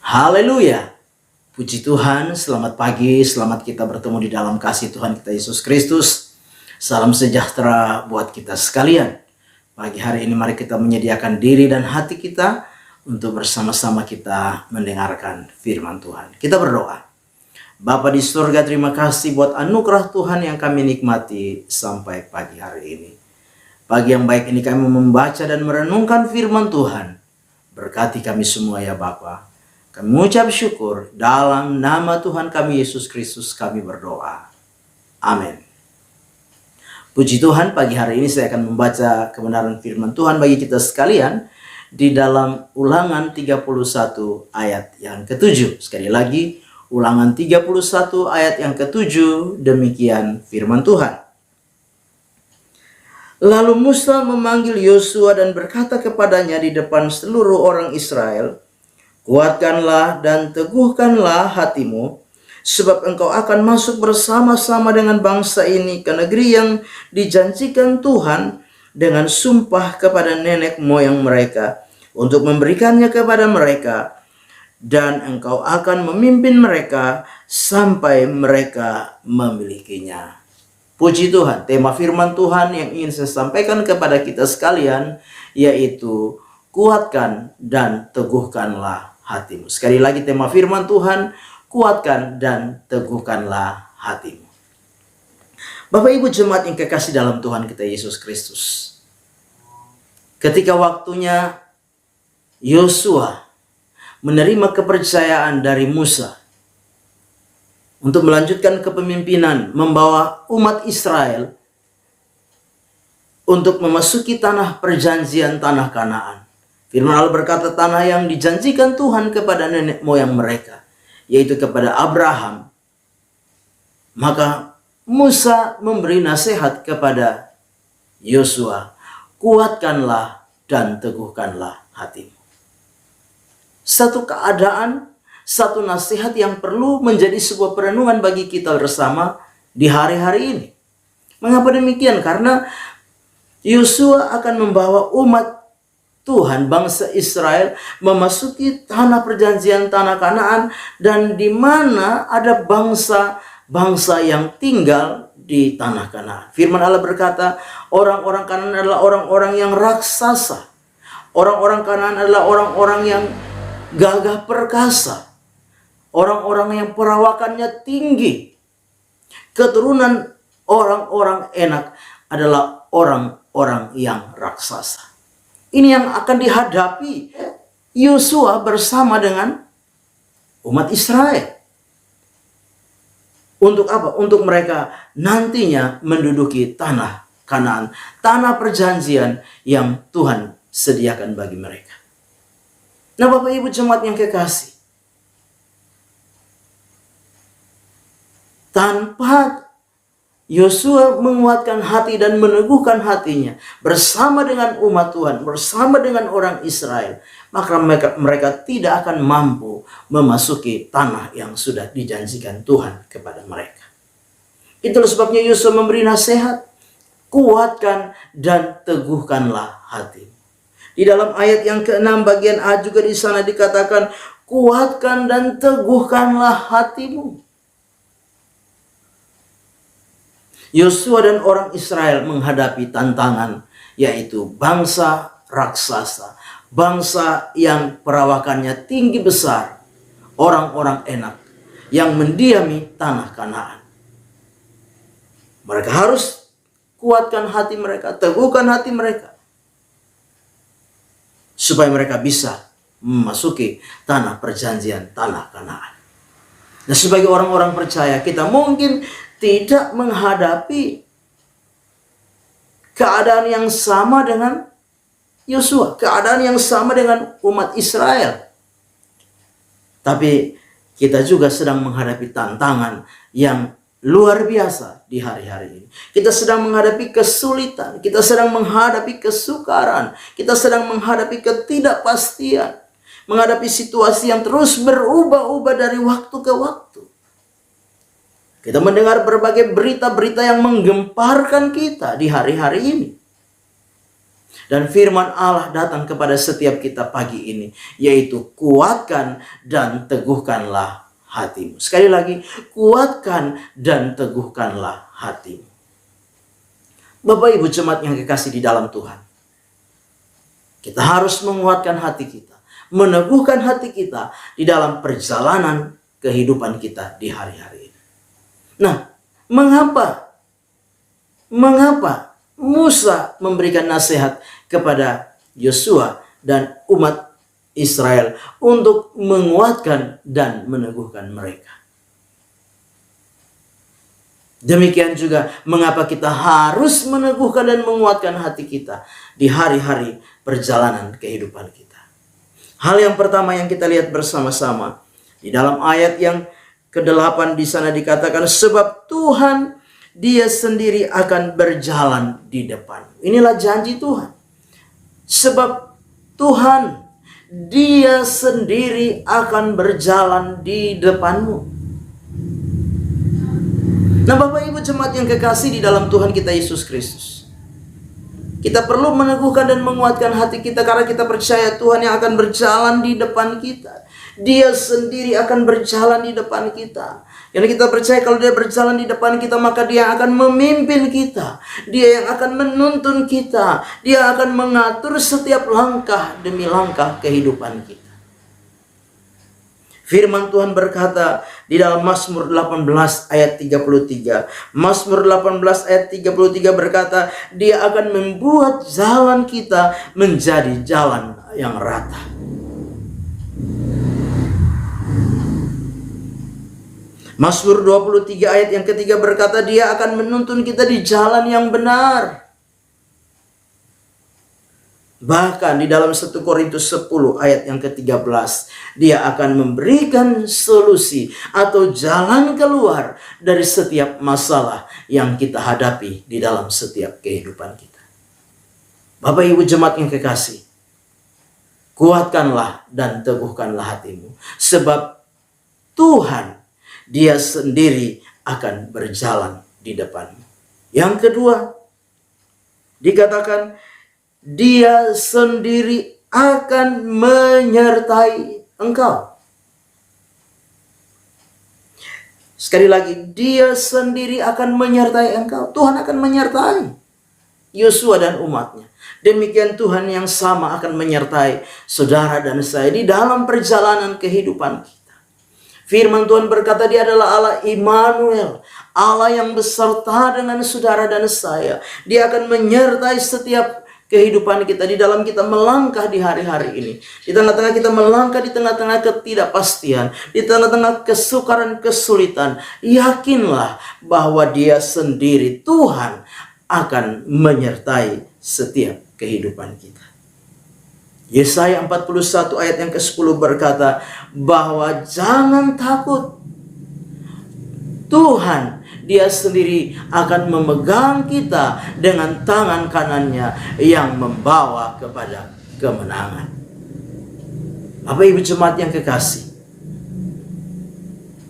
Haleluya. Puji Tuhan, selamat pagi, selamat kita bertemu di dalam kasih Tuhan kita Yesus Kristus. Salam sejahtera buat kita sekalian. Pagi hari ini mari kita menyediakan diri dan hati kita untuk bersama-sama kita mendengarkan firman Tuhan. Kita berdoa. Bapa di surga, terima kasih buat anugerah Tuhan yang kami nikmati sampai pagi hari ini. Pagi yang baik ini kami membaca dan merenungkan firman Tuhan. Berkati kami semua ya Bapa. Kami mengucap syukur dalam nama Tuhan kami Yesus Kristus kami berdoa. Amin. Puji Tuhan, pagi hari ini saya akan membaca kebenaran firman Tuhan bagi kita sekalian di dalam Ulangan 31 ayat yang ke-7. Sekali lagi, Ulangan 31 ayat yang ke-7, demikian firman Tuhan. Lalu Musa memanggil Yosua dan berkata kepadanya di depan seluruh orang Israel, "Kuatkanlah dan teguhkanlah hatimu, sebab engkau akan masuk bersama-sama dengan bangsa ini ke negeri yang dijanjikan Tuhan dengan sumpah kepada nenek moyang mereka, untuk memberikannya kepada mereka, dan engkau akan memimpin mereka sampai mereka memilikinya." Puji Tuhan, tema firman Tuhan yang ingin saya sampaikan kepada kita sekalian, yaitu kuatkan dan teguhkanlah hatimu. Sekali lagi tema firman Tuhan, kuatkan dan teguhkanlah hatimu. Bapak Ibu jemaat yang kekasih dalam Tuhan kita Yesus Kristus. Ketika waktunya Yosua menerima kepercayaan dari Musa untuk melanjutkan kepemimpinan membawa umat Israel untuk memasuki tanah perjanjian, tanah Kanaan. Firman Allah berkata tanah yang dijanjikan Tuhan kepada nenek moyang mereka, yaitu kepada Abraham. Maka Musa memberi nasihat kepada Yosua, kuatkanlah dan teguhkanlah hatimu. Satu keadaan, satu nasihat yang perlu menjadi sebuah perenungan bagi kita bersama di hari-hari ini. Mengapa demikian? Karena Yosua akan membawa umat Tuhan, bangsa Israel, memasuki tanah perjanjian, tanah Kanaan, dan di mana ada bangsa-bangsa yang tinggal di tanah Kanaan. Firman Allah berkata, orang-orang Kanaan adalah orang-orang yang raksasa. Orang-orang Kanaan adalah orang-orang yang gagah perkasa. Orang-orang yang perawakannya tinggi. Keturunan orang-orang Enak adalah orang-orang yang raksasa. Ini yang akan dihadapi Yosua bersama dengan umat Israel. Untuk apa? Untuk mereka nantinya menduduki tanah Kanaan, tanah perjanjian yang Tuhan sediakan bagi mereka. Nah, Bapak Ibu jemaat yang kekasih, tanpa Yosua menguatkan hati dan meneguhkan hatinya bersama dengan umat Tuhan, bersama dengan orang Israel, maka mereka tidak akan mampu memasuki tanah yang sudah dijanjikan Tuhan kepada mereka. Itulah sebabnya Yosua memberi nasihat, kuatkan dan teguhkanlah hatimu. Di dalam ayat yang ke-6 bagian A juga di sana dikatakan, kuatkan dan teguhkanlah hatimu. Yosua dan orang Israel menghadapi tantangan, yaitu bangsa raksasa, bangsa yang perawakannya tinggi besar, orang-orang Enak yang mendiami tanah Kanaan. Mereka harus kuatkan hati mereka, teguhkan hati mereka, supaya mereka bisa memasuki tanah perjanjian, tanah Kanaan. Nah, sebagai orang-orang percaya, kita mungkin tidak menghadapi keadaan yang sama dengan Yosua, keadaan yang sama dengan umat Israel. Tapi kita juga sedang menghadapi tantangan yang luar biasa di hari-hari ini. Kita sedang menghadapi kesulitan, kita sedang menghadapi kesukaran, kita sedang menghadapi ketidakpastian, menghadapi situasi yang terus berubah-ubah dari waktu ke waktu. Kita mendengar berbagai berita-berita yang menggemparkan kita di hari-hari ini. Dan firman Allah datang kepada setiap kita pagi ini, yaitu kuatkan dan teguhkanlah hatimu. Sekali lagi, kuatkan dan teguhkanlah hatimu. Bapak Ibu jemaat yang kekasih di dalam Tuhan, kita harus menguatkan hati kita, meneguhkan hati kita di dalam perjalanan kehidupan kita di hari-hari ini. Nah, mengapa Musa memberikan nasihat kepada Yosua dan umat Israel untuk menguatkan dan meneguhkan mereka? Demikian juga mengapa kita harus meneguhkan dan menguatkan hati kita di hari-hari perjalanan kehidupan kita. Hal yang pertama yang kita lihat bersama-sama di dalam ayat yang ke-8 di sana dikatakan, sebab Tuhan Dia sendiri akan berjalan di depan. Inilah janji Tuhan. Sebab Tuhan Dia sendiri akan berjalan di depanmu. Nah, Bapak Ibu jemaat yang kekasih di dalam Tuhan kita Yesus Kristus, kita perlu meneguhkan dan menguatkan hati kita karena kita percaya Tuhan yang akan berjalan di depan kita. Dia sendiri akan berjalan di depan kita. Yang kita percaya kalau Dia berjalan di depan kita, maka Dia akan memimpin kita. Dia yang akan menuntun kita. Dia akan mengatur setiap langkah demi langkah kehidupan kita. Firman Tuhan berkata di dalam Mazmur 18 ayat 33. Mazmur 18 ayat 33 berkata, Dia akan membuat jalan kita menjadi jalan yang rata. Mazmur 23 ayat yang ketiga berkata, Dia akan menuntun kita di jalan yang benar. Bahkan di dalam 1 Korintus 10 ayat yang ke-13, Dia akan memberikan solusi atau jalan keluar dari setiap masalah yang kita hadapi di dalam setiap kehidupan kita. Bapak Ibu jemaat yang kekasih, kuatkanlah dan teguhkanlah hatimu. Sebab Tuhan, Dia sendiri akan berjalan di depanmu. Yang kedua, dikatakan Dia sendiri akan menyertai engkau. Sekali lagi, Dia sendiri akan menyertai engkau. Tuhan akan menyertai Yosua dan umatnya. Demikian Tuhan yang sama akan menyertai saudara dan saya di dalam perjalanan kehidupan kita. Firman Tuhan berkata, Dia adalah Allah Immanuel, Allah yang beserta dengan saudara dan saya. Dia akan menyertai setiap kehidupan kita, di dalam kita melangkah di hari-hari ini. Di tengah-tengah kita melangkah, di tengah-tengah ketidakpastian, di tengah-tengah kesukaran, kesulitan, yakinlah bahwa Dia sendiri, Tuhan, akan menyertai setiap kehidupan kita. Yesaya 41 ayat yang ke-10 berkata bahwa jangan takut, Tuhan Dia sendiri akan memegang kita dengan tangan kanannya yang membawa kepada kemenangan. Bapak Ibu jemaat yang kekasih,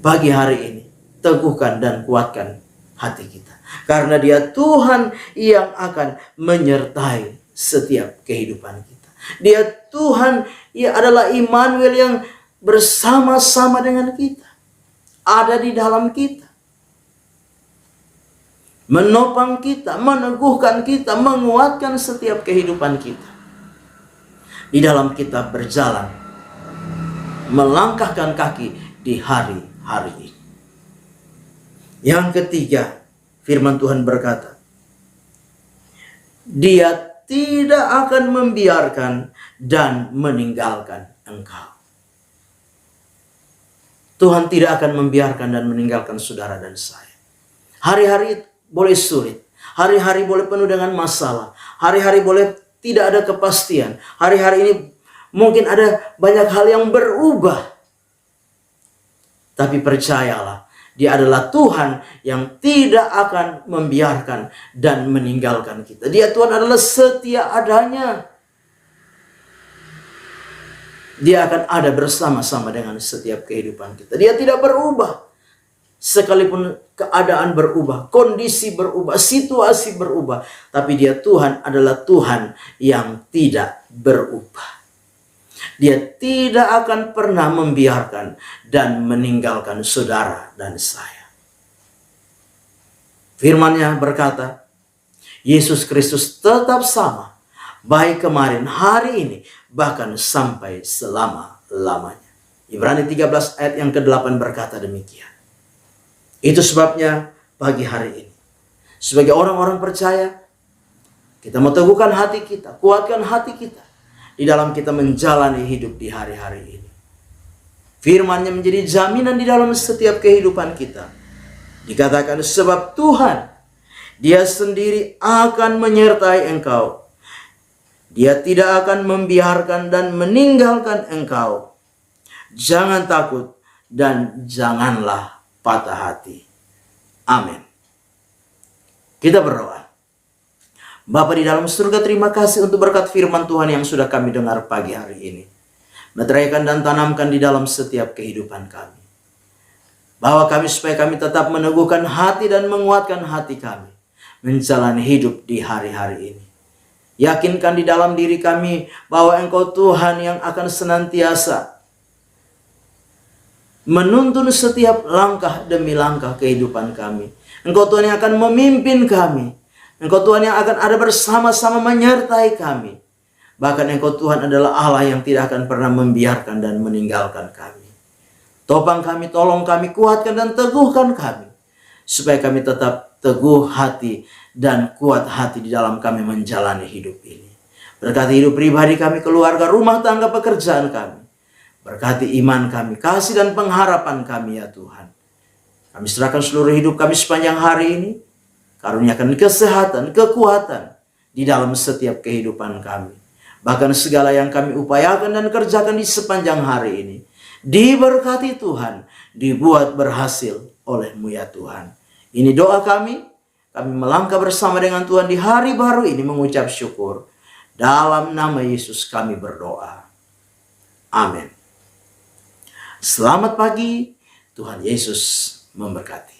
pagi hari ini teguhkan dan kuatkan hati kita, karena Dia Tuhan yang akan menyertai setiap kehidupan kita. Dia Tuhan, Ia adalah Immanuel yang bersama-sama dengan kita, ada di dalam kita, menopang kita, meneguhkan kita, menguatkan setiap kehidupan kita di dalam kita berjalan, melangkahkan kaki di hari-hari ini. Yang ketiga, firman Tuhan berkata, Dia tidak akan membiarkan dan meninggalkan engkau. Tuhan tidak akan membiarkan dan meninggalkan saudara dan saya. Hari-hari boleh sulit, hari-hari boleh penuh dengan masalah, hari-hari boleh tidak ada kepastian, hari-hari ini mungkin ada banyak hal yang berubah. Tapi percayalah, Dia adalah Tuhan yang tidak akan membiarkan dan meninggalkan kita. Dia Tuhan adalah setia adanya. Dia akan ada bersama-sama dengan setiap kehidupan kita. Dia tidak berubah. sekalipun keadaan berubah, kondisi berubah, situasi berubah, tapi Dia Tuhan adalah Tuhan yang tidak berubah. Dia tidak akan pernah membiarkan dan meninggalkan saudara dan saya. Firman-Nya berkata, Yesus Kristus tetap sama, baik kemarin, hari ini, bahkan sampai selama-lamanya. Ibrani 13 ayat yang ke-8 berkata demikian. Itu sebabnya pagi hari ini, sebagai orang-orang percaya, kita mau teguhkan hati kita, kuatkan hati kita di dalam kita menjalani hidup di hari-hari ini. Firman-Nya menjadi jaminan di dalam setiap kehidupan kita. Dikatakan sebab Tuhan, Dia sendiri akan menyertai engkau. Dia tidak akan membiarkan dan meninggalkan engkau. Jangan takut dan janganlah patah hati. Amin. Kita berdoa. Bapa di dalam surga, terima kasih untuk berkat firman Tuhan yang sudah kami dengar pagi hari ini. Meteraikan dan tanamkan di dalam setiap kehidupan kami. Bahwa kami supaya kami tetap meneguhkan hati dan menguatkan hati kami menjalani hidup di hari-hari ini. Yakinkan di dalam diri kami bahwa Engkau Tuhan yang akan senantiasa menuntun setiap langkah demi langkah kehidupan kami. Engkau Tuhan yang akan memimpin kami. Engkau Tuhan yang akan ada bersama-sama menyertai kami. Bahkan Engkau Tuhan adalah Allah yang tidak akan pernah membiarkan dan meninggalkan kami. Topang kami, tolong kami, kuatkan dan teguhkan kami. Supaya kami tetap teguh hati dan kuat hati di dalam kami menjalani hidup ini. Berkati hidup pribadi kami, keluarga, rumah tangga, pekerjaan kami. Berkati iman kami, kasih dan pengharapan kami ya Tuhan. Kami serahkan seluruh hidup kami sepanjang hari ini. Karuniakan kesehatan, kekuatan di dalam setiap kehidupan kami. Bahkan segala yang kami upayakan dan kerjakan di sepanjang hari ini, diberkati Tuhan, dibuat berhasil oleh-Mu ya Tuhan. Ini doa kami. Kami melangkah bersama dengan Tuhan di hari baru ini mengucap syukur. Dalam nama Yesus kami berdoa. Amin. Selamat pagi, Tuhan Yesus memberkati.